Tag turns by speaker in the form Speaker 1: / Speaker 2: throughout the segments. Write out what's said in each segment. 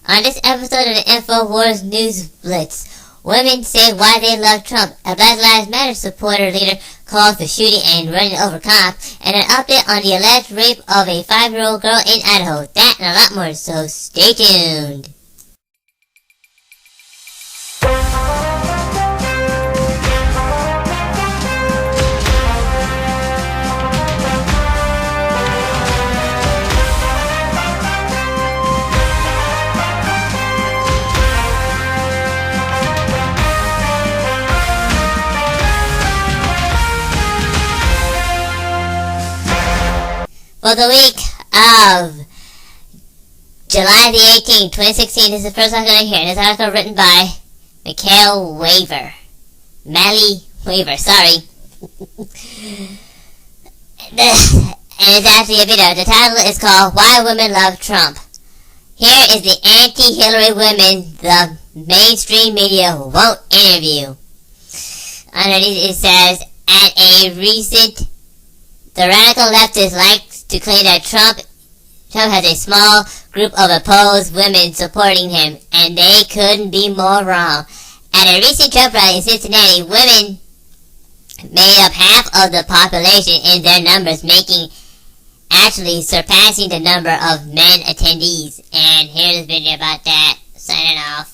Speaker 1: On this episode of the Infowars News Blitz, women say why they love Trump, a Black Lives Matter supporter leader calls for shooting and running over cops, and an update on the alleged rape of a 5-year-old girl in Idaho. That and a lot more, so stay tuned. For the week of July the 18th, 2016, this is the first I'm going to hear. This article written by Mally Weaver, sorry. And it's actually a video. The title is called Why Women Love Trump. Here is the anti-Hillary women the mainstream media won't interview. Underneath it says, at a recent, the radical leftist likes to claim that Trump has a small group of opposed women supporting him, and they couldn't be more wrong. At a recent Trump rally in Cincinnati, women made up half of the population in their numbers, actually surpassing the number of men attendees. And here's a video about that. Signing off.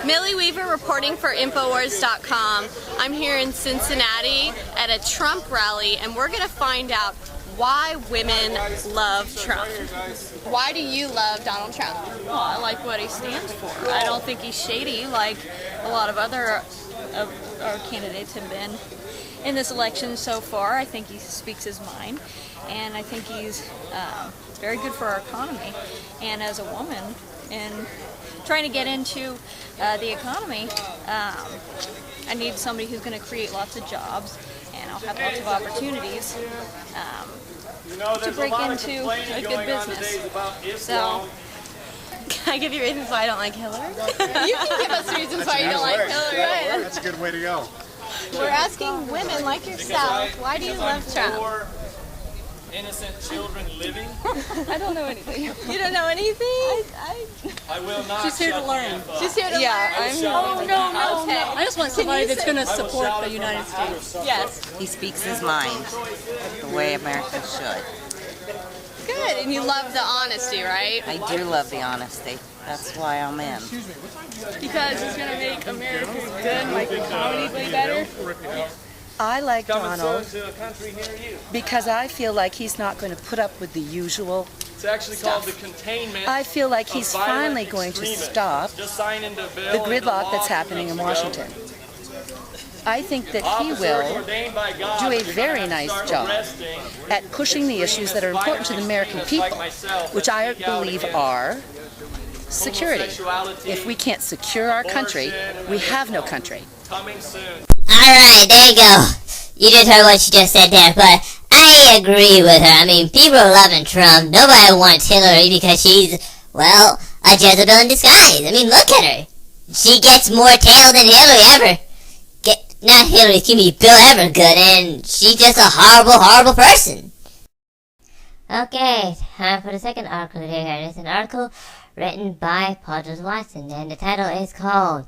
Speaker 2: Millie Weaver reporting for Infowars.com. I'm here in Cincinnati at a Trump rally, and we're going to find out why women love Trump. Why do you love Donald Trump?
Speaker 3: Well, I like what he stands for. I don't think he's shady like a lot of other of our candidates have been in this election so far. I think he speaks his mind, and I think he's very good for our economy. And as a woman, and trying to get into the economy, I need somebody who's going to create lots of jobs, and I'll have lots of opportunities to break into a good business. So,
Speaker 2: Can I give you reasons why I don't like Hillary?
Speaker 3: you can give us reasons why you don't like Hillary.
Speaker 4: That's a good way to go.
Speaker 2: We're asking women like yourself, why do you love Trump?
Speaker 5: Innocent children living.
Speaker 3: I don't know anything.
Speaker 2: You don't know anything?
Speaker 5: I will not.
Speaker 3: She's here to learn.
Speaker 2: She's here to learn.
Speaker 3: Oh, no.
Speaker 2: Okay.
Speaker 3: I just want somebody that's going to support the United States.
Speaker 2: Yes.
Speaker 6: He speaks his mind the way America should.
Speaker 2: Good. And you love the honesty, right?
Speaker 6: I do love the honesty. That's why I'm in.
Speaker 3: Because it's going to make America good and make the economy way better.
Speaker 7: I like
Speaker 5: Coming
Speaker 7: Donald
Speaker 5: soon to a country near you.
Speaker 7: because I feel like he's not going to put up with the usual.
Speaker 5: It's actually called the containment.
Speaker 7: I feel like he's
Speaker 5: of violent
Speaker 7: finally going to
Speaker 5: extremists.
Speaker 7: stop
Speaker 5: Just sign into bill
Speaker 7: the
Speaker 5: into
Speaker 7: gridlock
Speaker 5: law
Speaker 7: that's
Speaker 5: 2
Speaker 7: happening in
Speaker 5: weeks ago.
Speaker 7: Washington. I think that he
Speaker 5: Officers
Speaker 7: will
Speaker 5: ordained by God
Speaker 7: do a
Speaker 5: are gonna
Speaker 7: very
Speaker 5: have to
Speaker 7: nice
Speaker 5: start
Speaker 7: job
Speaker 5: arresting
Speaker 7: at pushing the issues that are important to the American people, which I believe are security. If we can't secure our country, we have no country.
Speaker 5: Coming soon.
Speaker 1: Alright, there you go. You just heard what she just said there, but I agree with her. I mean, people are loving Trump. Nobody wants Hillary because she's, well, a Jezebel in disguise. I mean, look at her. She gets more tail than Hillary ever. Not Hillary, excuse me, Bill Evergood, and she's just a horrible, horrible person. Okay, time for the second article here. It's an article written by Paul Joseph Watson, and the title is called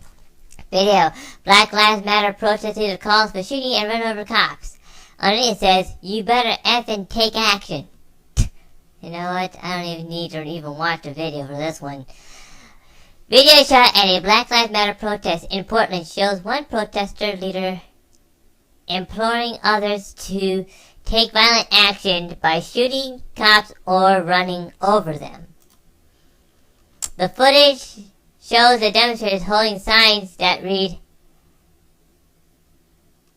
Speaker 1: Video, Black Lives Matter protest leader calls for shooting and run over cops. Underneath it says, you better effing take action. You know what? I don't even need to even watch the video for this one. Video shot at a Black Lives Matter protest in Portland shows one protester leader imploring others to take violent action by shooting cops or running over them. The footage shows the demonstrators holding signs that read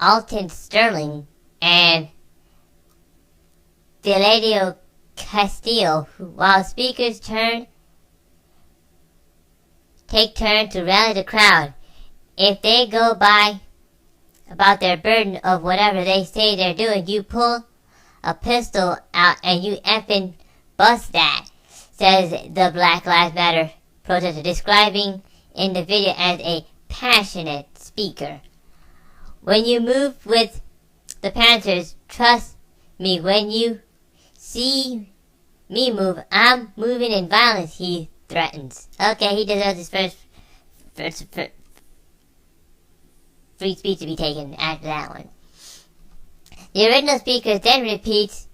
Speaker 1: Alton Sterling and Villadio Castillo, while speakers take turns to rally the crowd. If they go by about their burden of whatever they say they're doing, you pull a pistol out and you effing bust that, says the Black Lives Matter protester, describing in the video as a passionate speaker. When you move with the Panthers, trust me, when you see me move, I'm moving in violence, he threatens. Okay, he deserves his first free speech to be taken after that one. The original speaker then repeats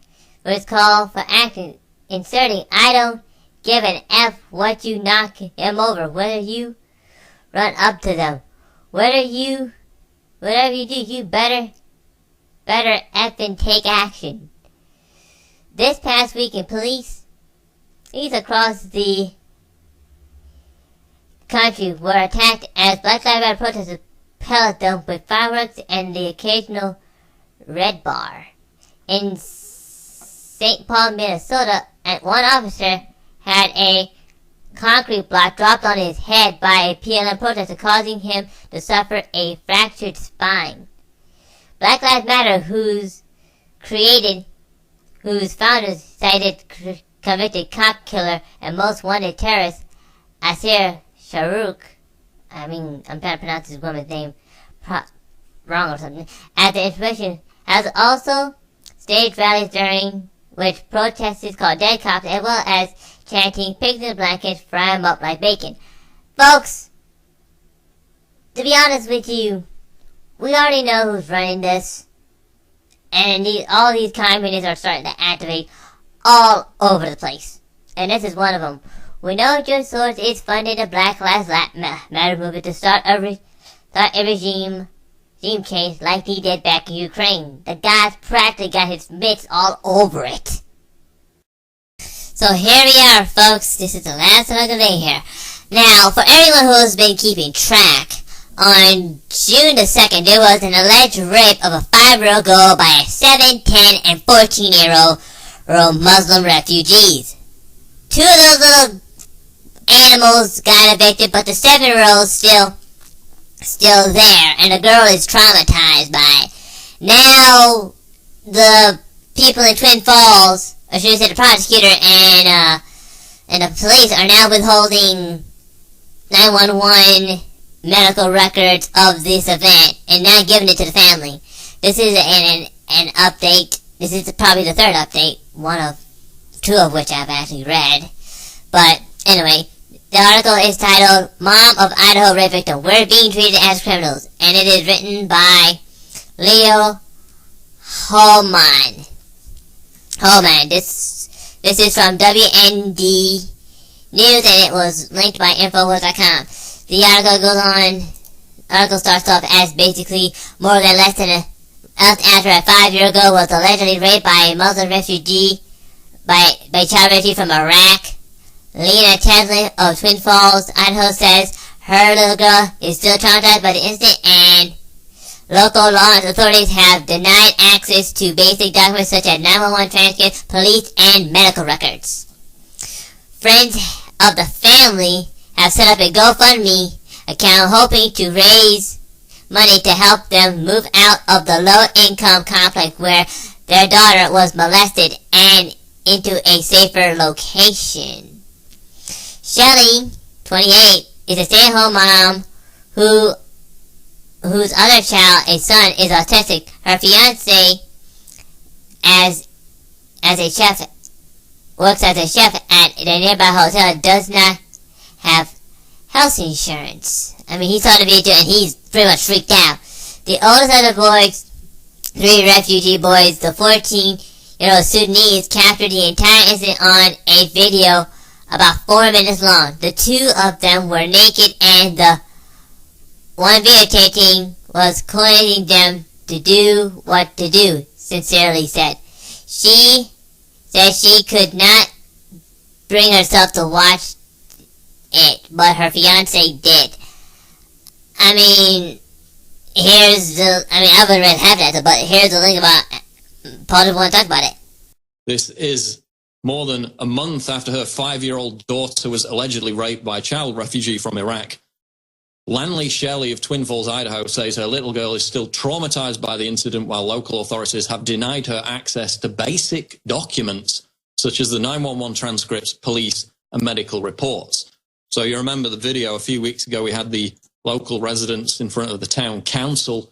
Speaker 1: his call for action, inserting, "I don't give an F what you knock him over, whether you run up to them. Whatever you do, you better effing take action." This past weekend, police across the country were attacked as Black Lives Matter protesters pellet them with fireworks and the occasional red bar. In St. Paul, Minnesota, one officer had a concrete block dropped on his head by a PLM protester, causing him to suffer a fractured spine. Black Lives Matter, whose founders cited convicted cop killer and most wanted terrorist Asir Sharouk, I'm trying to pronounce this woman's name wrong or something, as the inspiration, has also staged rallies during which protesters called dead cops, as well as chanting "pigs in blankets, fry 'em up like bacon." Folks, to be honest with you, we already know who's running this, and all these communists are starting to activate all over the place, and this is one of them. We know George Soros is funding the Black Lives Matter movement to start a regime change like he did back in Ukraine. The guy's practically got his mitts all over it. So here we are, folks. This is the last one of the day here. Now, for everyone who's been keeping track, on June the 2nd, there was an alleged rape of a 5-year-old girl by 7, 10, and 14-year-old Muslim refugees. 2 of those little animals got evicted, but the 7-year-old's still there, and the girl is traumatized by it. Now, the people in Twin Falls, or should I say the prosecutor and the police, are now withholding 911 medical records of this event and not giving it to the family. This is an update. This is probably the 3rd update, 2 of which I've actually read. But anyway, the article is titled "Mom of Idaho Rape Victim, We're Being Treated as Criminals," and it is written by Leo Holman. This is from WND News, and it was linked by Infowars.com. The article starts off as basically after a 5-year-old girl was allegedly raped by a Muslim refugee, by child refugee from Iraq. Lena Teslin of Twin Falls, Idaho, says her little girl is still traumatized by the incident, and local law authorities have denied access to basic documents such as 911 transcripts, police, and medical records. Friends of the family have set up a GoFundMe account hoping to raise money to help them move out of the low-income complex where their daughter was molested and into a safer location. Shelley, 28, is a stay-at-home mom whose other child, a son, is autistic. Her fiance, as a chef, works as a chef at a nearby hotel, does not have health insurance. He saw the video and he's pretty much freaked out. The oldest of the boys, 3 refugee boys, the 14-year-old Sudanese, captured the entire incident on a video about 4 minutes long. The 2 of them were naked, and the one videotaping was coordinating them to do what to do, sincerely said. She said she could not bring herself to watch it, but her fiance did. I wouldn't really have that, but here's the link about Paul didn't want to talk about it.
Speaker 4: This is more than a month after her 5-year-old daughter was allegedly raped by a child refugee from Iraq. Lanley Shelley of Twin Falls, Idaho, says her little girl is still traumatized by the incident, while local authorities have denied her access to basic documents such as the 911 transcripts, police, and medical reports. So you remember the video a few weeks ago, we had the local residents in front of the town council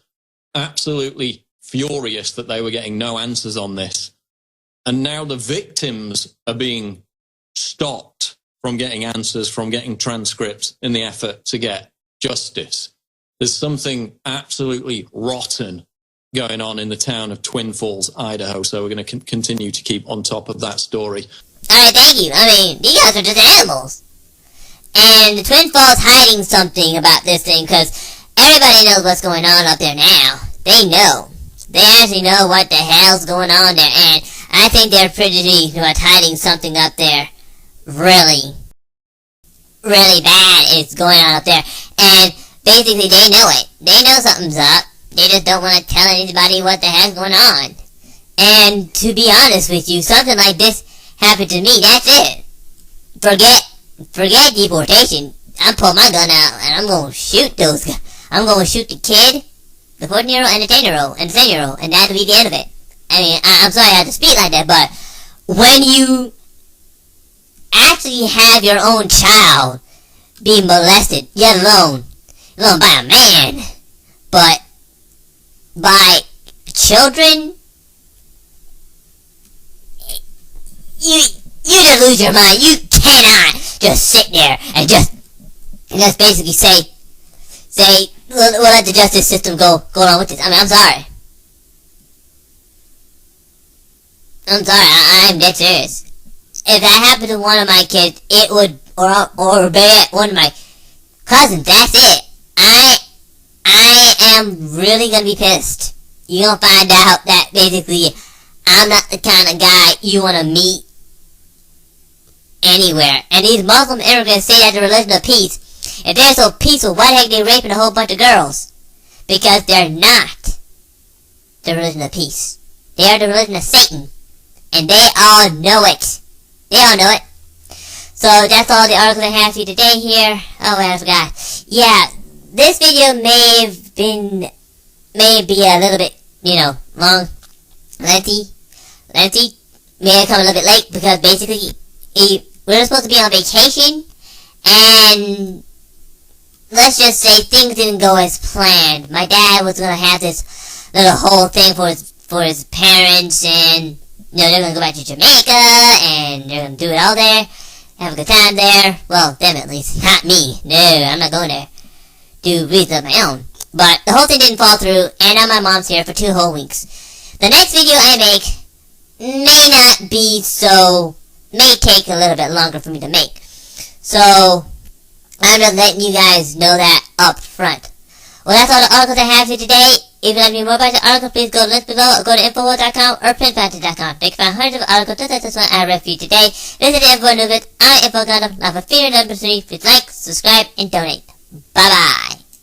Speaker 4: absolutely furious that they were getting no answers on this. And now the victims are being stopped from getting answers, from getting transcripts in the effort to get justice. There's something absolutely rotten going on in the town of Twin Falls, Idaho, so we're going to continue to keep on top of that story.
Speaker 1: Alright, thank you. I mean, these guys are just animals. And the Twin Falls hiding something about this thing, because everybody knows what's going on up there now. They know. They actually know what the hell's going on there, and I think they're pretty much hiding something up there really, really bad is going on up there. And basically they know it. They know something's up. They just don't want to tell anybody what the hell's going on. And to be honest with you, something like this happened to me, that's it. Forget deportation. I'm pulling my gun out and I'm going to shoot those guys. I'm going to shoot the kid, the 14-year-old and the 10-year-old and the 7-year-old, and that'll be the end of it. I mean, I'm sorry I have to speak like that, but when you actually have your own child be molested, yet alone by a man, but by children, you just lose your mind. You cannot just sit there and just basically say, we'll let the justice system go along with this. I mean, I'm sorry. I'm dead serious. If that happened to one of my kids, it would, or one of my cousins, that's it. I am really gonna be pissed. You're gonna find out that basically I'm not the kind of guy you wanna meet anywhere. And these Muslim immigrants say that the religion of peace. If they're so peaceful, why the heck are they raping a whole bunch of girls? Because they're not the religion of peace. They are the religion of Satan. And they all know it. They all know it. So that's all the articles I have for you today here. Oh wait, I forgot. Yeah, this video may be a little bit, long, lengthy. May have come a little bit late because basically we're supposed to be on vacation, and let's just say things didn't go as planned. My dad was gonna have this little whole thing for his parents, and they're gonna go back to Jamaica, and they're gonna do it all there, have a good time there. Well, them at least, not me. No, I'm not going there. Do reasons of my own. But the whole thing didn't fall through, and now my mom's here for 2 whole weeks. The next video I make may take a little bit longer for me to make. So I'm just letting you guys know that up front. Well, that's all the articles I have for you today. If you'd like to read more about the article, please go to the link below, or go to Infowars.com or PrintFactory.com. They can find hundreds of articles just like this one I read for you today. This is the Info Nugget. I'm Info Gundam. Now for fear number 3, please like, subscribe, and donate. Bye-bye.